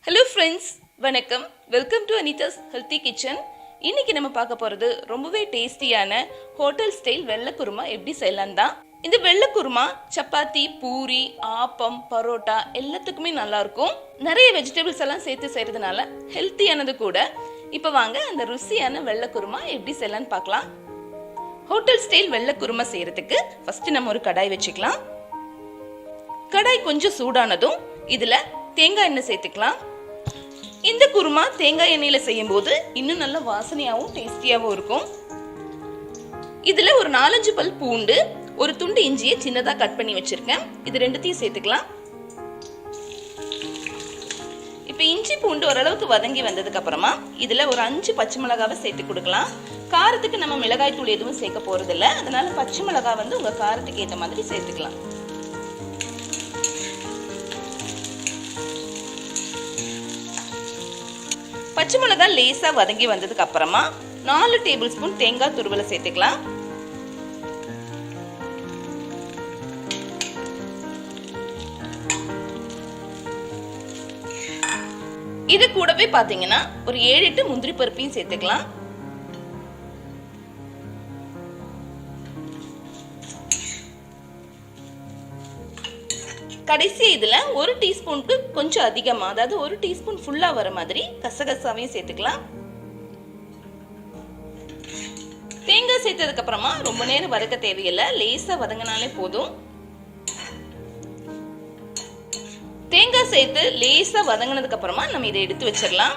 Hello friends, வணக்கம். Welcome to Anitha's Healthy Kitchen. இன்னைக்கு நம்ம பார்க்க போறது ரொம்பவே டேஸ்டியான ஹோட்டல் ஸ்டைல் வெள்ளை குருமா எப்படி செய்யலாம் தான். இந்த வெள்ளை குருமா சப்பாத்தி, பூரி, ஆப்பம், பரோட்டா எல்லாத்துக்குமே நல்லா இருக்கும். நிறைய வெஜிடபிள்ஸ் எல்லாம் சேர்த்து செய்யறதுனால ஹெல்த்தியானது கூட. இப்போ வாங்க அந்த ருசியான வெள்ளை குருமா எப்படி செய்யலாம்னு பார்க்கலாம். ஹோட்டல் ஸ்டைல் வெள்ளை குருமா செய்யறதுக்கு ஃபர்ஸ்ட் நம்ம ஒரு கடாய் வச்சுக்கலாம். கடாய் கொஞ்சம் சூடானதும் இதுல தேங்காய் எண்ணெய் சேர்த்துக்கலாம். இந்த குருமா தேங்காய் எண்ணெயில செய்யும் போது இன்னும் நல்ல வாசனையாகவும் டேஸ்டியாகவும் இருக்கும். இதுல ஒரு 4-5 பல் பூண்டு, ஒரு துண்டு இஞ்சியை சின்னதா கட் பண்ணி வச்சிருக்கேன். இது ரெண்டுத்தையும் சேர்த்துக்கலாம். இப்ப இஞ்சி பூண்டு ஓரளவுக்கு வதங்கி வந்ததுக்கு அப்புறமா இதுல ஒரு 5 பச்சை மிளகாவை சேர்த்து கொடுக்கலாம். காரத்துக்கு நம்ம மிளகாய் தூள் எதுவும் சேர்க்க போறது இல்லை, அதனால பச்சை மிளகாய் உங்க காரத்துக்கு ஏற்ற மாதிரி சேர்த்துக்கலாம். பச்சை மிளகாய் லேசா வதங்கி வந்ததுக்கு அப்புறமா 4 டேபிள் ஸ்பூன் தேங்காய் துருவலை சேர்த்துக்கலாம். இது கூடவே பாத்தீங்கன்னா ஒரு 7-8 முந்திரி பருப்பையும் சேர்த்துக்கலாம். கடைசி இதுல 1 டீஸ்பூனுக்கு கொஞ்சம் அதிகமா, அதாவது 1 டீஸ்பூன் ஃபுல்லா வர மாதிரி கசகசாவையும் சேர்த்துக்கலாம். தேங்காய் சேர்த்ததுக்கு அப்புறமா ரொம்ப நேரம் வதக்க தேவையில்லை, லேசா வதங்கினாலே போதும். தேங்காய் சேர்த்து லேசா வதங்கினதுக்கு அப்புறமா நம்ம இதை எடுத்து வச்சிடலாம்.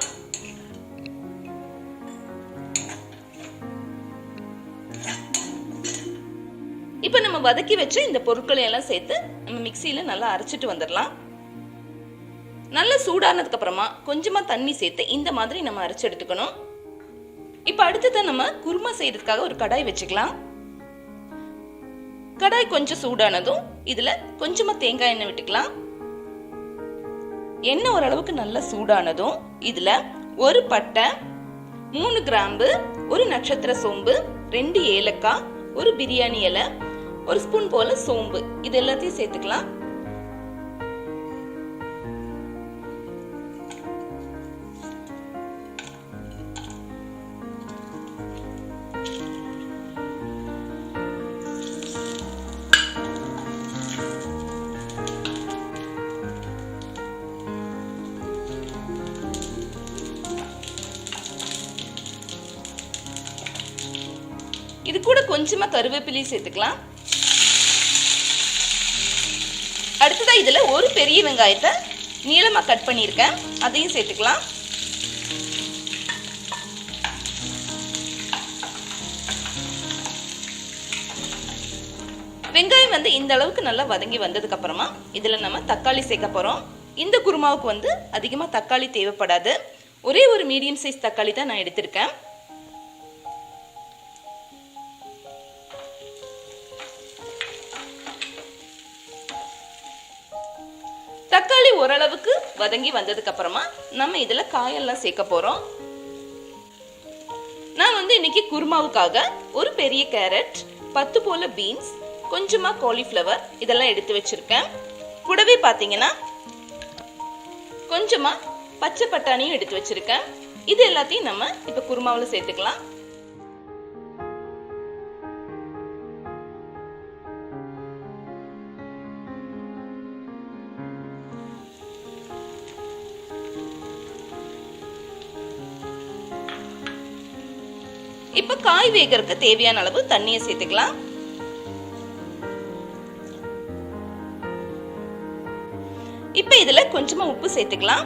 இப்ப நம்ம வதக்கி வச்சு இந்த பொருட்களை எல்லாம் சேர்த்து நம்ம மிக்சியில நல்லா அரைச்சிட்டு வந்துடலாம். நல்லா சூடானதுக்கு அப்புறமா கொஞ்சமா தண்ணி சேர்த்து இந்த மாதிரி நம்ம அரைச்சு எடுத்துக்கணும். இப்ப அடுத்ததான் நம்ம குருமா செய்யறதுக்காக ஒரு கடாய் வச்சுக்கலாம். கடாய் கொஞ்சம் சூடானதும் இதுல கொஞ்சமா தேங்காய் எண்ணெய் விட்டுக்கலாம். எண்ணெய் ஓரளவுக்கு நல்லா சூடானதும் இதுல ஒரு பட்டை, 3 கிராம்பு, ஒரு நட்சத்திர சோம்பு, 2 ஏலக்காய், ஒரு பிரியாணி இலை, ஒரு ஸ்பூன் போல சோம்பு, இது எல்லாத்தையும் சேர்த்துக்கலாம். இது கூட கொஞ்சமா கருவேப்பிலை சேர்த்துக்கலாம். அடுத்ததா இதுல ஒரு பெரிய வெங்காயத்தை நீளமா கட் பண்ணியிருக்கேன், அதையும் சேர்த்துக்கலாம். வெங்காயம் இந்த அளவுக்கு நல்லா வதங்கி வந்ததுக்கு அப்புறமா இதுல நம்ம தக்காளி சேர்க்க போறோம். இந்த குருமாவுக்கு அதிகமா தக்காளி தேவைப்படாது, ஒரே ஒரு மீடியம் சைஸ் தக்காளி தான் நான் எடுத்திருக்கேன். தக்காளி ஓரளவுக்கு வதங்கி வந்ததுக்கு அப்புறமா நம்ம இதுல காயெல்லாம் சேர்க்க போறோம். நான் இன்னைக்கு குருமாவுக்காக ஒரு பெரிய கேரட், 10 போல பீன்ஸ், கொஞ்சமா காலிஃப்ளவர் இதெல்லாம் எடுத்து வச்சிருக்கேன். கூடவே பாத்தீங்கன்னா கொஞ்சமா பச்சை பட்டாணியும் எடுத்து வச்சிருக்கேன். இது எல்லாத்தையும் நம்ம இப்ப குருமாவுல சேர்த்துக்கலாம். இப்ப காய் வேகறதுக்கு தேவையான அளவு தண்ணியை சேர்த்துக்கலாம். இப்ப இதுல கொஞ்சமா உப்பு சேர்த்துக்கலாம்.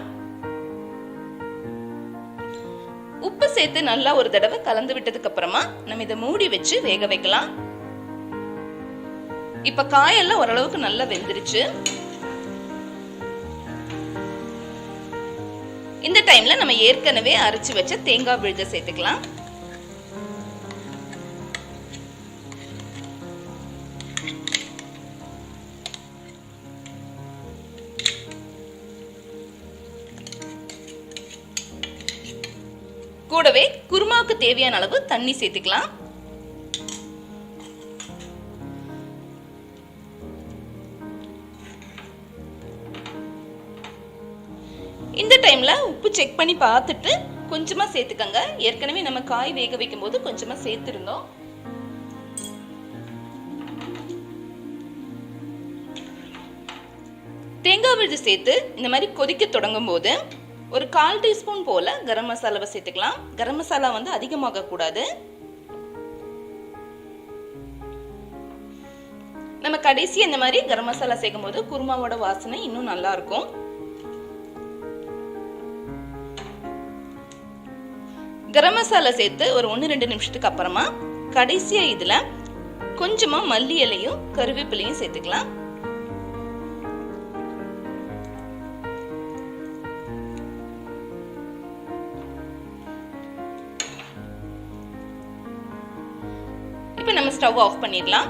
உப்பு சேர்த்து நல்லா ஒரு தடவை கலந்து விட்டதுக்கு அப்புறமா நம்ம இதை மூடி வச்சு வேக வைக்கலாம். இப்ப காயெல்லாம் ஓரளவுக்கு நல்லா வெந்துருச்சு. இந்த டைம்ல நம்ம ஏற்கனவே அரைச்சு வச்ச தேங்காய் விழுத சேர்த்துக்கலாம். கூடவே குருமாவுக்கு தேவையான அளவு தண்ணி சேர்த்துக்கலாம். இந்த டைம்ல உப்பு செக் பண்ணி பார்த்துட்டு கொஞ்சமா சேர்த்துக்கங்க. ஏற்கனவே நம்ம காய் வேக வைக்கும் போது கொஞ்சமா சேர்த்திருந்தோம். தேங்காய் விழுது சேர்த்து இந்த மாதிரி கொதிக்க தொடங்கும் போது ஒரு 1/4 டீஸ்பூன் போல கரம் மசாலாவை சேர்த்துக்கலாம். கரம் மசாலா வந்து அதிகமாக கூடாது. நம்ம கடைசி இந்த மாதிரி கரம் மசாலா சேர்க்கும் போது குருமாவோட வாசனை இன்னும் நல்லா இருக்கும். கரம் மசாலா சேர்த்து ஒரு 1-2 நிமிஷத்துக்கு அப்புறமா கடைசியா இதுல கொஞ்சமா மல்லி இலையும் கருவேப்பிலையும் சேர்த்துக்கலாம். இப்ப நம்ம ஸ்டவ் ஆஃப் பண்ணிடலாம்.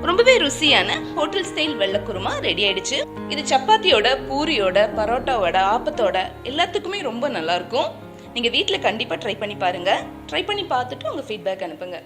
ரொம்பவே ருசியான ஹோட்டல் ஸ்டைல் வெள்ளை குருமா ரெடி ஆயிடுச்சு. இது சப்பாத்தியோட, பூரியோட, பரோட்டாவோட, ஆப்பத்தோட எல்லாத்துக்குமே ரொம்ப நல்லா இருக்கும். நீங்க வீட்ல கண்டிப்பா ட்ரை பண்ணி பாருங்க. ட்ரை பண்ணி பார்த்துட்டு உங்க ஃபீட்பேக் அனுப்புங்க.